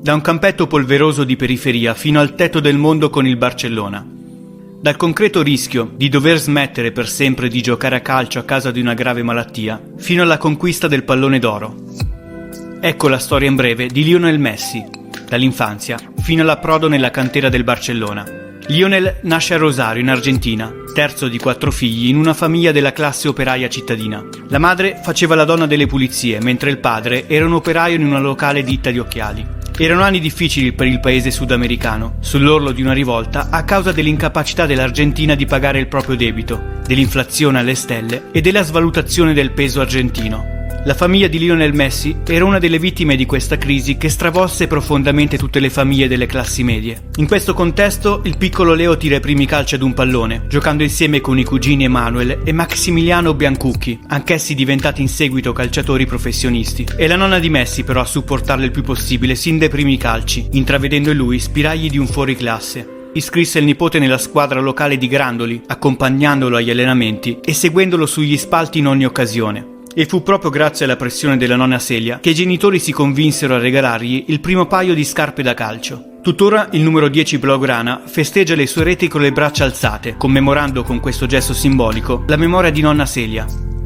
da un campetto polveroso di periferia fino al tetto del mondo con il Barcellona. Dal concreto rischio di dover smettere per sempre di giocare a calcio a causa di una grave malattia, fino alla conquista del pallone d'oro. Ecco la storia in breve di Lionel Messi, dall'infanzia fino all'approdo nella cantera del Barcellona. Lionel nasce a Rosario, in Argentina, terzo di 4 figli in una famiglia della classe operaia cittadina. La madre faceva la donna delle pulizie, mentre il padre era un operaio in una locale ditta di occhiali. Erano anni difficili per il paese sudamericano, sull'orlo di una rivolta a causa dell'incapacità dell'Argentina di pagare il proprio debito, dell'inflazione alle stelle e della svalutazione del peso argentino. La famiglia di Lionel Messi era una delle vittime di questa crisi che stravolse profondamente tutte le famiglie delle classi medie. In questo contesto, il piccolo Leo tira i primi calci ad un pallone, giocando insieme con i cugini Emanuele e Maximiliano Biancucchi, anch'essi diventati in seguito calciatori professionisti. È la nonna di Messi però a supportarlo il più possibile sin dai primi calci, intravedendo in lui spiragli di un fuoriclasse. Iscrisse il nipote nella squadra locale di Grandoli, accompagnandolo agli allenamenti e seguendolo sugli spalti in ogni occasione. E fu proprio grazie alla pressione della nonna Celia che i genitori si convinsero a regalargli il primo paio di scarpe da calcio. Tuttora il numero 10 blaugrana festeggia le sue reti con le braccia alzate, commemorando con questo gesto simbolico la memoria di nonna Celia.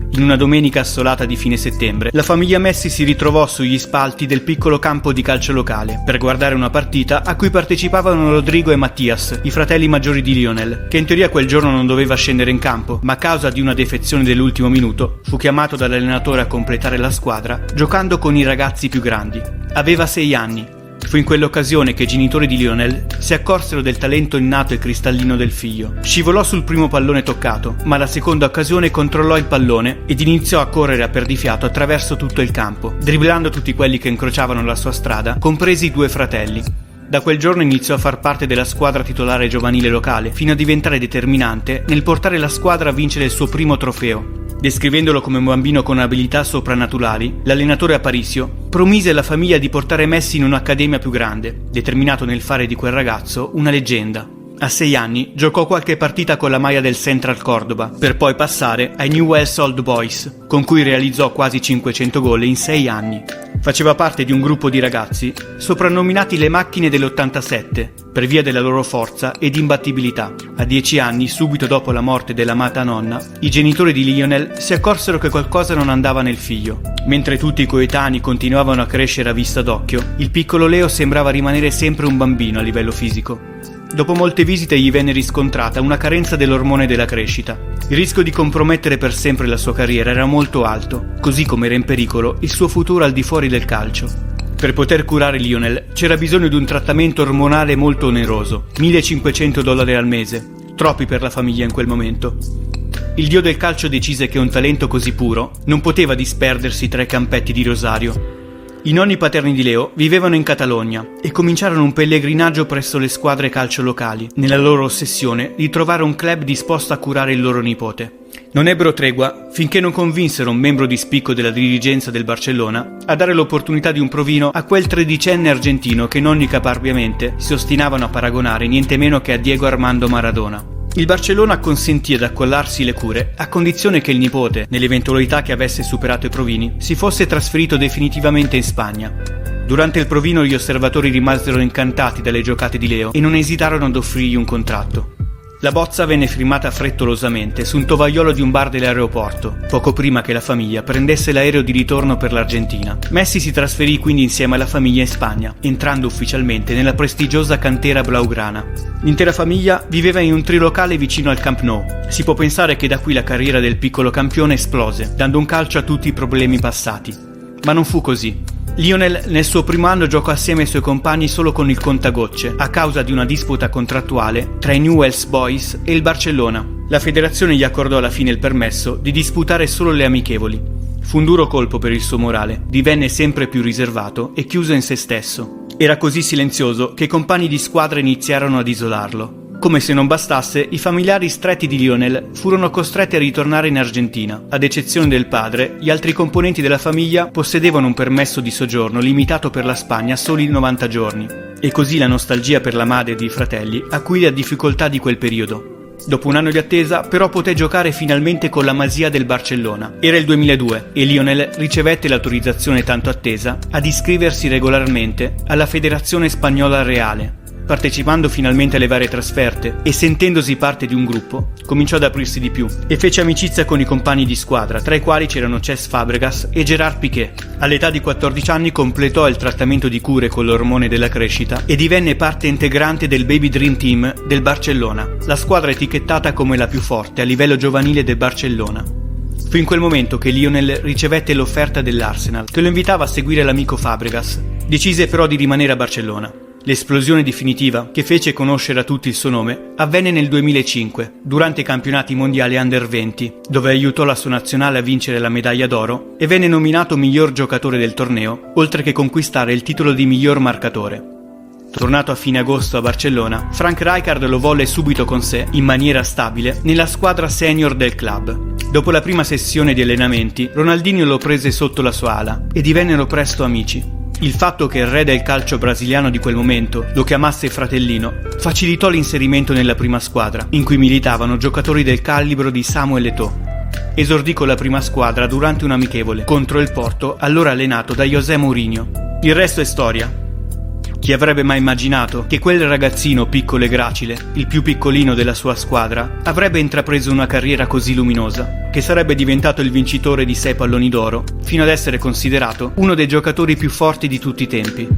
In una domenica assolata di fine settembre, la famiglia Messi si ritrovò sugli spalti del piccolo campo di calcio locale per guardare una partita a cui partecipavano Rodrigo e Mattias, i fratelli maggiori di Lionel, che in teoria quel giorno non doveva scendere in campo, ma a causa di una defezione dell'ultimo minuto fu chiamato dall'allenatore a completare la squadra giocando con i ragazzi più grandi. Aveva 6 anni. Fu in quell'occasione che i genitori di Lionel si accorsero del talento innato e cristallino del figlio. Scivolò sul primo pallone toccato, ma alla seconda occasione controllò il pallone ed iniziò a correre a perdifiato attraverso tutto il campo, dribblando tutti quelli che incrociavano la sua strada, compresi i 2 fratelli. Da quel giorno iniziò a far parte della squadra titolare giovanile locale, fino a diventare determinante nel portare la squadra a vincere il suo primo trofeo. Descrivendolo come un bambino con abilità soprannaturali, l'allenatore Aparicio promise alla famiglia di portare Messi in un'accademia più grande, determinato nel fare di quel ragazzo una leggenda. A 6 anni giocò qualche partita con la maglia del Central Córdoba, per poi passare ai Newell's Old Boys, con cui realizzò quasi 500 gol in 6 anni. Faceva parte di un gruppo di ragazzi soprannominati le macchine dell'87 per via della loro forza ed imbattibilità. A 10 anni, subito dopo la morte dell'amata nonna, i genitori di Lionel si accorsero che qualcosa non andava nel figlio. Mentre tutti i coetanei continuavano a crescere a vista d'occhio, il piccolo Leo sembrava rimanere sempre un bambino a livello fisico. Dopo molte visite gli venne riscontrata una carenza dell'ormone della crescita. Il rischio di compromettere per sempre la sua carriera era molto alto, così come era in pericolo il suo futuro al di fuori del calcio. Per poter curare Lionel c'era bisogno di un trattamento ormonale molto oneroso, $1.500 al mese, troppi per la famiglia in quel momento. Il dio del calcio decise che un talento così puro non poteva disperdersi tra i campetti di Rosario. I nonni paterni di Leo vivevano in Catalogna e cominciarono un pellegrinaggio presso le squadre calcio locali, nella loro ossessione di trovare un club disposto a curare il loro nipote. Non ebbero tregua finché non convinsero un membro di spicco della dirigenza del Barcellona a dare l'opportunità di un provino a quel 13enne argentino che nonni caparbiamente si ostinavano a paragonare niente meno che a Diego Armando Maradona. Il Barcellona acconsentì ad accollarsi le cure a condizione che il nipote, nell'eventualità che avesse superato i provini, si fosse trasferito definitivamente in Spagna. Durante il provino gli osservatori rimasero incantati dalle giocate di Leo e non esitarono ad offrirgli un contratto. La bozza venne firmata frettolosamente su un tovagliolo di un bar dell'aeroporto, poco prima che la famiglia prendesse l'aereo di ritorno per l'Argentina. Messi si trasferì quindi insieme alla famiglia in Spagna, entrando ufficialmente nella prestigiosa cantera blaugrana. L'intera famiglia viveva in un trilocale vicino al Camp Nou. Si può pensare che da qui la carriera del piccolo campione esplose, dando un calcio a tutti i problemi passati. Ma non fu così. Lionel nel suo primo anno giocò assieme ai suoi compagni solo con il contagocce a causa di una disputa contrattuale tra i Newell's Boys e il Barcellona. La federazione gli accordò alla fine il permesso di disputare solo le amichevoli. Fu un duro colpo per il suo morale, divenne sempre più riservato e chiuso in se stesso. Era così silenzioso che i compagni di squadra iniziarono ad isolarlo. Come se non bastasse, i familiari stretti di Lionel furono costretti a ritornare in Argentina. Ad eccezione del padre, gli altri componenti della famiglia possedevano un permesso di soggiorno limitato per la Spagna a soli 90 giorni. E così la nostalgia per la madre e i fratelli acuì le difficoltà di quel periodo. Dopo un anno di attesa, però poté giocare finalmente con la Masia del Barcellona. Era il 2002 e Lionel ricevette l'autorizzazione tanto attesa ad iscriversi regolarmente alla Federazione Spagnola Reale. Partecipando finalmente alle varie trasferte e sentendosi parte di un gruppo, cominciò ad aprirsi di più e fece amicizia con i compagni di squadra, tra i quali c'erano Cesc Fabregas e Gerard Piqué. All'età di 14 anni completò il trattamento di cure con l'ormone della crescita e divenne parte integrante del Baby Dream Team del Barcellona, la squadra etichettata come la più forte a livello giovanile del Barcellona. Fu in quel momento che Lionel ricevette l'offerta dell'Arsenal, che lo invitava a seguire l'amico Fabregas. Decise però di rimanere a Barcellona. L'esplosione definitiva, che fece conoscere a tutti il suo nome, avvenne nel 2005, durante i campionati mondiali Under 20, dove aiutò la sua nazionale a vincere la medaglia d'oro e venne nominato miglior giocatore del torneo, oltre che conquistare il titolo di miglior marcatore. Tornato a fine agosto a Barcellona, Frank Rijkaard lo volle subito con sé, in maniera stabile, nella squadra senior del club. Dopo la prima sessione di allenamenti, Ronaldinho lo prese sotto la sua ala e divennero presto amici. Il fatto che il re del calcio brasiliano di quel momento lo chiamasse fratellino facilitò l'inserimento nella prima squadra, in cui militavano giocatori del calibro di Samuel Eto'o. Esordì con la prima squadra durante un amichevole contro il Porto, allora allenato da José Mourinho. Il resto è storia. Chi avrebbe mai immaginato che quel ragazzino piccolo e gracile, il più piccolino della sua squadra, avrebbe intrapreso una carriera così luminosa, che sarebbe diventato il vincitore di 6 palloni d'oro, fino ad essere considerato uno dei giocatori più forti di tutti i tempi.